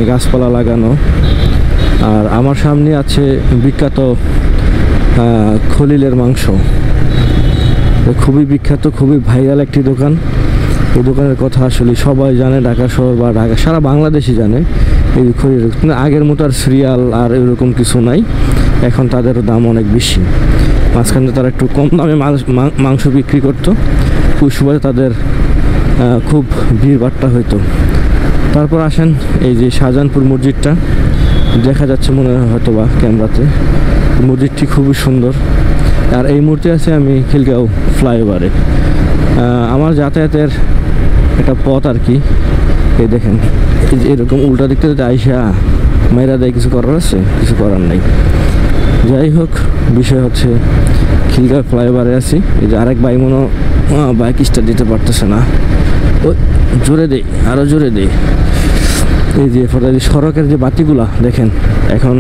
গাছপালা লাগানো। আর আমার সামনে আছে বিখ্যাত খলিলের মাংস, খুবই বিখ্যাত, খুবই ভাইরাল একটি দোকান। এই দোকানের কথা আসলে সবাই জানে, ঢাকা শহর বা ঢাকা সারা বাংলাদেশই জানে এই খলিল। কিন্তু আগের মতো আর সিরিয়াল আর এরকম কিছু নাই, এখন তাদের দাম অনেক বেশি। মাঝখানে তারা একটু কম দামে মাংস বিক্রি করতো, ওই সময় তাদের খুব ভিড়ভাট্টা হইতো। তারপর আসেন এই যে শাহজাহানপুর মসজিদটা দেখা যাচ্ছে মনে হয় হয়তো বা ক্যামেরাতে, মসজিদটি খুবই সুন্দর। আর এই মুহূর্তে আছে আমি খিলগাঁও ফ্লাইওভারে, আমার যাতায়াতের একটা পথ আর কি। এই দেখেন এরকম উল্টা দিকতে যদি আইসা মেয়েরা দেয়, কিছু করার আছে? কিছু করার নাই। যাই হোক, বিষয় হচ্ছে খিলগাঁও ফ্লাইওভারে আছি। এই যে আরেক ভাই মনে বাইক স্টার্ট দিতে পারতেছে না, ও জোরে দেই, আরও জোরে দেই। এই যে সড়কের যে বাতিগুলা দেখেন, এখন